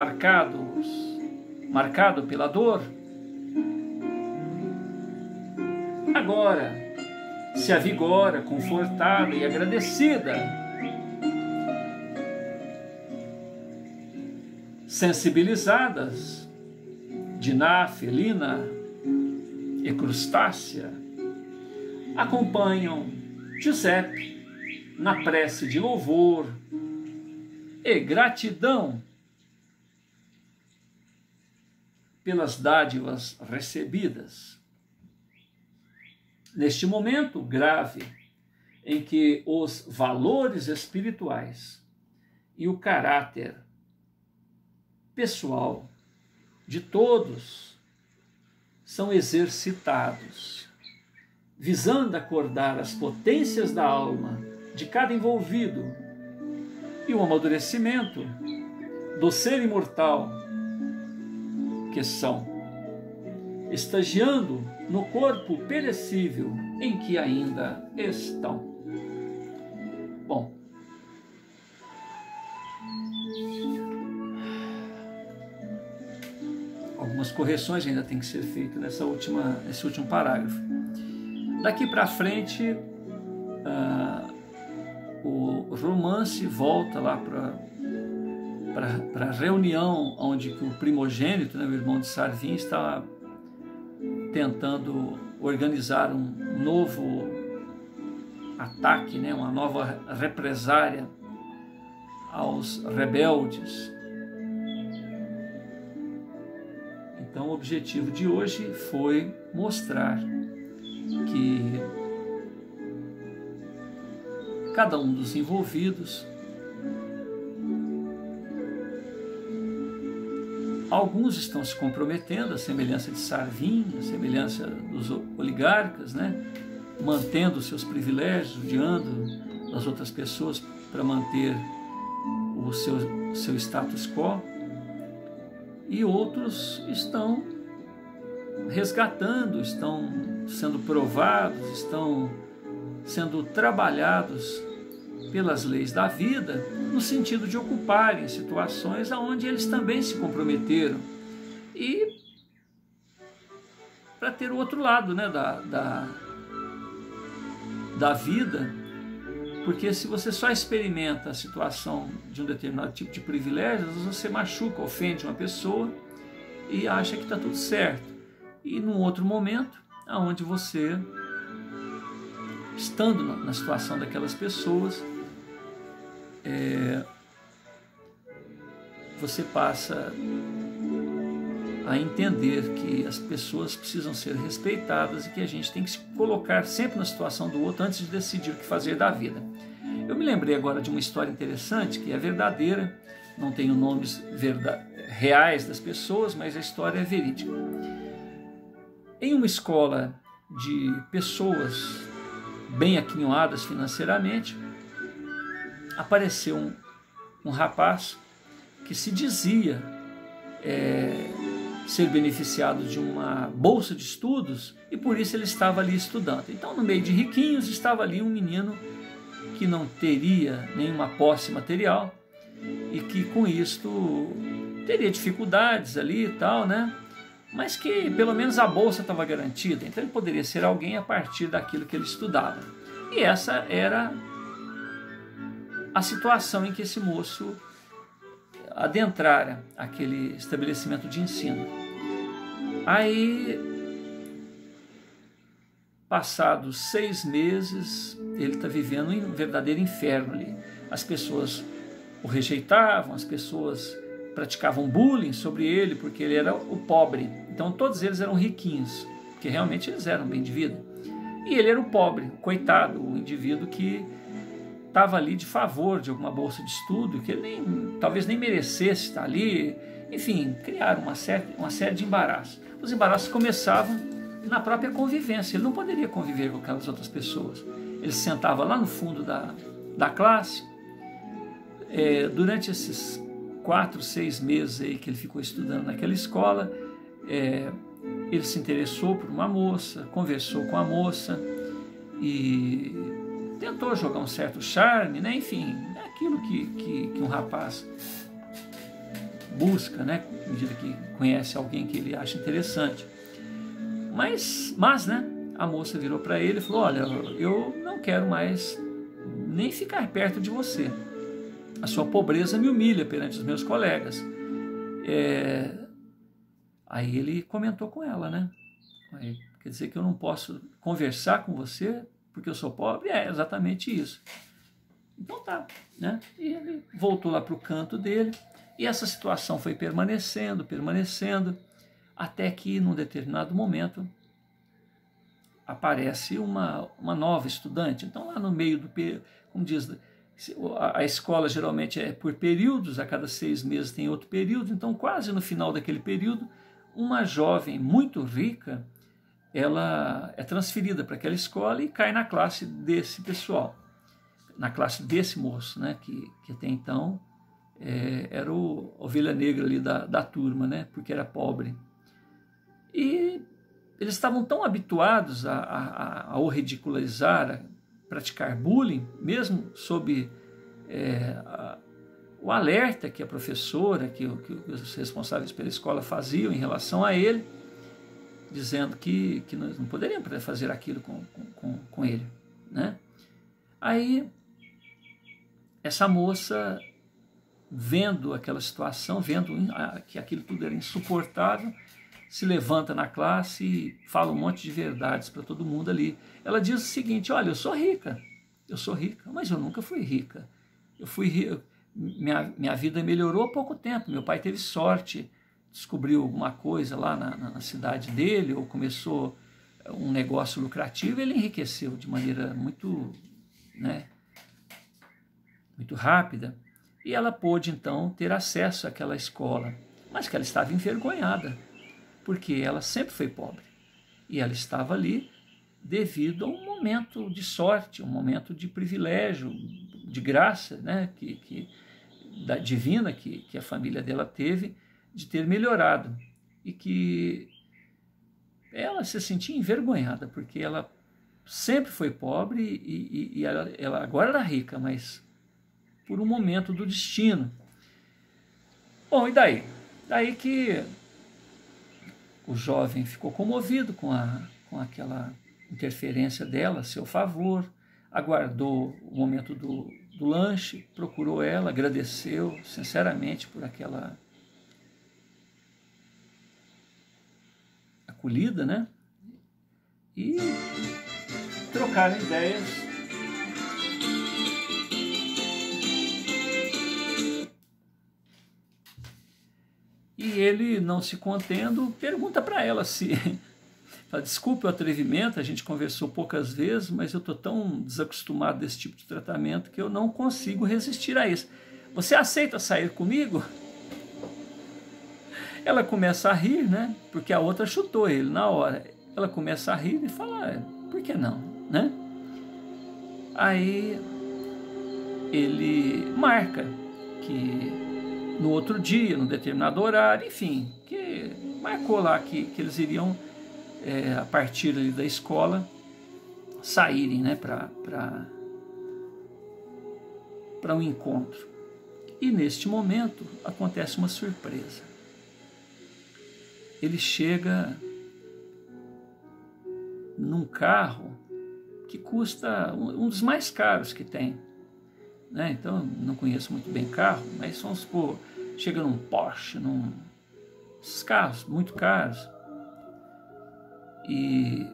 marcado pela dor, agora se avigora, confortada e agradecida, sensibilizadas, Diná, Felina e Crustácea acompanham Giuseppe na prece de louvor e gratidão pelas dádivas recebidas. Neste momento grave em que os valores espirituais e o caráter pessoal de todos são exercitados, visando acordar as potências da alma de cada envolvido e o amadurecimento do ser imortal que são, estagiando no corpo perecível em que ainda estão. Bom, algumas correções ainda têm que ser feitas nesse último parágrafo. Daqui para frente, o romance volta lá para a reunião onde o primogênito, né, o irmão de Sarvin, está tentando organizar um novo ataque, né, uma nova represária aos rebeldes. Então o objetivo de hoje foi mostrar que cada um dos envolvidos, alguns estão se comprometendo, a semelhança de Sarvin, a semelhança dos oligarcas, né? Mantendo seus privilégios, judiando das outras pessoas para manter o seu status quo. E outros estão resgatando, estão sendo provados, estão sendo trabalhados pelas leis da vida, no sentido de ocuparem situações onde eles também se comprometeram, e para ter o outro lado, né, da vida, porque se você só experimenta a situação de um determinado tipo de privilégio, às vezes você machuca, ofende uma pessoa e acha que está tudo certo, e num outro momento, onde você, estando na situação daquelas pessoas, você passa a entender que as pessoas precisam ser respeitadas e que a gente tem que se colocar sempre na situação do outro antes de decidir o que fazer da vida. Eu me lembrei agora de uma história interessante que é verdadeira, não tenho nomes reais das pessoas, mas a história é verídica. Em uma escola de pessoas bem aquinhoadas financeiramente, apareceu um rapaz que se dizia ser beneficiado de uma bolsa de estudos e por isso ele estava ali estudando. Então, no meio de riquinhos, estava ali um menino que não teria nenhuma posse material e que com isto teria dificuldades ali e tal, né? Mas que pelo menos a bolsa estava garantida, então ele poderia ser alguém a partir daquilo que ele estudava. E essa era a situação em que esse moço adentrara aquele estabelecimento de ensino. Aí, passados 6 meses, ele está vivendo um verdadeiro inferno ali. As pessoas o rejeitavam, as pessoas praticavam bullying sobre ele, porque ele era o pobre. Então todos eles eram riquinhos, porque realmente eles eram bem de vida. E ele era o pobre, o coitado, o indivíduo que estava ali de favor de alguma bolsa de estudo, que ele talvez nem merecesse estar ali. Enfim, criaram uma série de embaraços. Os embaraços começavam na própria convivência. Ele não poderia conviver com aquelas outras pessoas. Ele se sentava lá no fundo da classe. Durante esses 4, 6 meses aí que ele ficou estudando naquela escola, ele se interessou por uma moça, conversou com a moça e tentou jogar um certo charme, né? Enfim, é aquilo que um rapaz busca, né, à medida que conhece alguém que ele acha interessante. Mas né, a moça virou para ele e falou: olha, eu não quero mais nem ficar perto de você. A sua pobreza me humilha perante os meus colegas. Aí ele comentou com ela, né? Quer dizer que eu não posso conversar com você porque eu sou pobre? É exatamente isso. Então tá, né? E ele voltou lá para o canto dele, e essa situação foi permanecendo, até que num determinado momento aparece uma nova estudante. Então lá no meio do, como diz, a escola geralmente é por períodos, a cada 6 meses tem outro período, então quase no final daquele período, uma jovem muito rica, ela é transferida para aquela escola e cai na classe desse pessoal, na classe desse moço, né, que até então era o ovelha negra ali da turma, né, porque era pobre. E eles estavam tão habituados a o ridicularizar, a praticar bullying, mesmo sob o alerta que a professora, que os responsáveis pela escola faziam em relação a ele, dizendo que nós não poderíamos fazer aquilo com ele, né? Aí, essa moça, vendo aquela situação, vendo que aquilo tudo era insuportável, se levanta na classe e fala um monte de verdades para todo mundo ali. Ela diz o seguinte: olha, eu sou rica, mas eu nunca fui rica. Minha vida melhorou há pouco tempo, meu pai teve sorte, descobriu alguma coisa lá na cidade dele, ou começou um negócio lucrativo, ele enriqueceu de maneira muito, né, muito rápida, e ela pôde então ter acesso àquela escola, mas que ela estava envergonhada, porque ela sempre foi pobre, e ela estava ali devido a um momento de sorte, um momento de privilégio, de graça, né, da divina que a família dela teve, de ter melhorado, e que ela se sentia envergonhada, porque ela sempre foi pobre e ela agora era rica, mas por um momento do destino. Bom, e daí? Daí que o jovem ficou comovido com aquela interferência dela a seu favor, aguardou o momento do lanche, procurou ela, agradeceu sinceramente por aquela acolhida, né? E trocaram ideias. E ele, não se contendo, pergunta para ela se... Fala: desculpe o atrevimento, a gente conversou poucas vezes, mas eu estou tão desacostumado desse tipo de tratamento que eu não consigo resistir a isso. Você aceita sair comigo? Ela começa a rir, né? Porque a outra chutou ele na hora. Ela começa a rir e fala: por que não, né? Aí ele marca que no outro dia, num determinado horário, enfim, que marcou lá que eles iriam, a partir ali da escola, saírem, né, para um encontro. E neste momento acontece uma surpresa. Ele chega num carro que custa um dos mais caros que tem, né? Então, não conheço muito bem carro, mas vamos supor, chega num Porsche, esses carros muito caros, e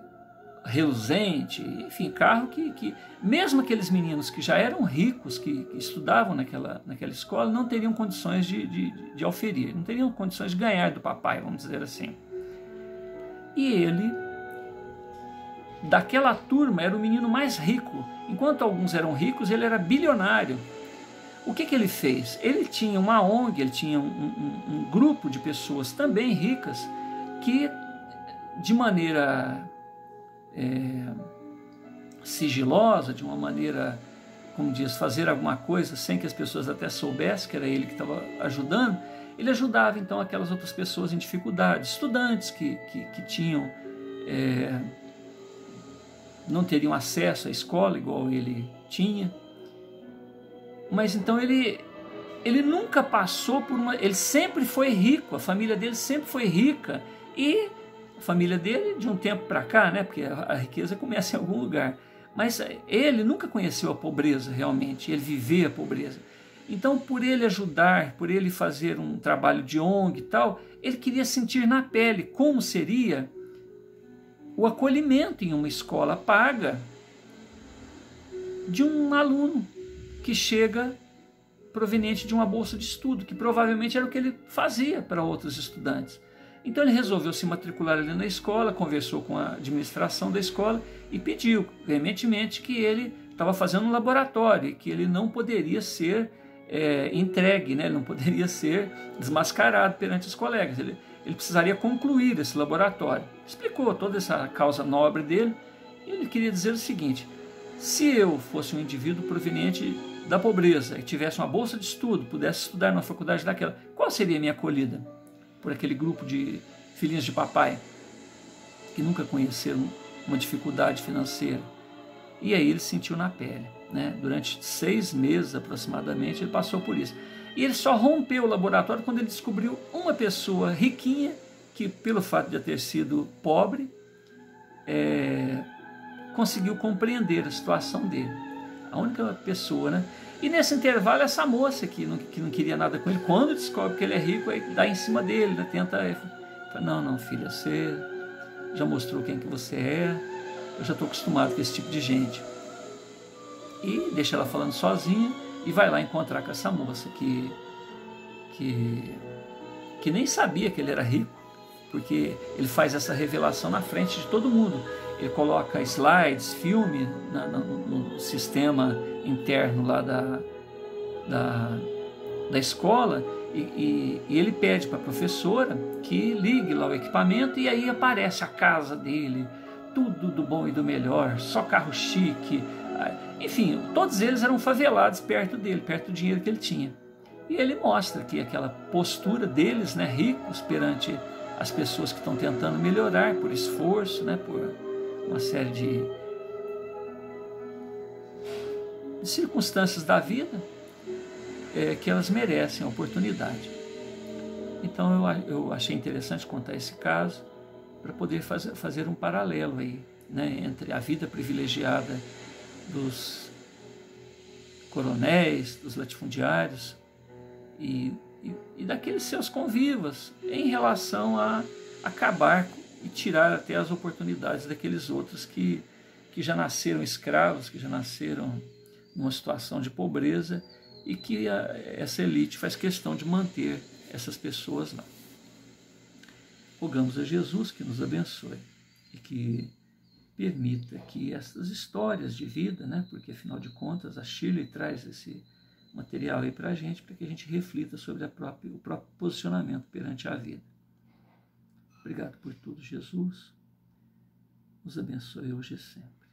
reluzente, enfim, carro que mesmo aqueles meninos que já eram ricos, que estudavam naquela escola, não teriam condições de auferir, não teriam condições de ganhar do papai, vamos dizer assim. E ele, daquela turma, era o menino mais rico. Enquanto alguns eram ricos, ele era bilionário. O que ele fez? Ele tinha uma ONG, ele tinha um grupo de pessoas também ricas que, de maneira sigilosa, de uma maneira, como diz, fazer alguma coisa sem que as pessoas até soubessem que era ele que estava ajudando, ele ajudava então aquelas outras pessoas em dificuldade, estudantes que tinham, não teriam acesso à escola igual ele tinha. Mas então ele ele nunca passou por uma... Ele sempre foi rico, a família dele sempre foi rica, e a família dele, de um tempo para cá, né, porque a riqueza começa em algum lugar, mas ele nunca conheceu a pobreza realmente, ele vivia a pobreza. Então, por ele ajudar, por ele fazer um trabalho de ONG e tal, ele queria sentir na pele como seria o acolhimento em uma escola paga de um aluno que chega proveniente de uma bolsa de estudo, que provavelmente era o que ele fazia para outros estudantes. Então ele resolveu se matricular ali na escola, conversou com a administração da escola e pediu veementemente que ele estava fazendo um laboratório, que ele não poderia ser entregue, né? Ele não poderia ser desmascarado perante os colegas, ele precisaria concluir esse laboratório. Explicou toda essa causa nobre dele, e ele queria dizer o seguinte: se eu fosse um indivíduo proveniente da pobreza e tivesse uma bolsa de estudo, pudesse estudar numa faculdade daquela, qual seria a minha acolhida por aquele grupo de filhinhos de papai que nunca conheceram uma dificuldade financeira? E aí ele sentiu na pele, né? Durante 6 meses aproximadamente ele passou por isso. E ele só rompeu o laboratório quando ele descobriu uma pessoa riquinha que, pelo fato de ter sido pobre, conseguiu compreender a situação dele. A única pessoa, né? E nesse intervalo, essa moça que não queria nada com ele, quando descobre que ele é rico, aí dá em cima dele, né? Tenta... Fala, não, filha, você já mostrou quem que você é, eu já estou acostumado com esse tipo de gente. E deixa ela falando sozinha e vai lá encontrar com essa moça que nem sabia que ele era rico, porque ele faz essa revelação na frente de todo mundo. Ele coloca slides, filme no sistema interno lá da escola, e ele pede para a professora que ligue lá o equipamento, e aí aparece a casa dele, tudo do bom e do melhor, só carro chique, enfim, todos eles eram favelados perto dele, perto do dinheiro que ele tinha. E ele mostra que aquela postura deles, né, ricos perante as pessoas que estão tentando melhorar por esforço, né, por uma série de circunstâncias da vida, que elas merecem a oportunidade. Então eu achei interessante contar esse caso para poder fazer um paralelo aí, né, entre a vida privilegiada dos coronéis, dos latifundiários e daqueles seus convivas em relação a acabar e tirar até as oportunidades daqueles outros que já nasceram escravos, que já nasceram numa situação de pobreza, e que essa elite faz questão de manter essas pessoas lá. Rogamos a Jesus que nos abençoe e que permita que essas histórias de vida, né, porque afinal de contas a Shirley traz esse material aí para a gente, para que a gente reflita sobre o próprio posicionamento perante a vida. Obrigado por tudo, Jesus. Nos abençoe hoje e sempre.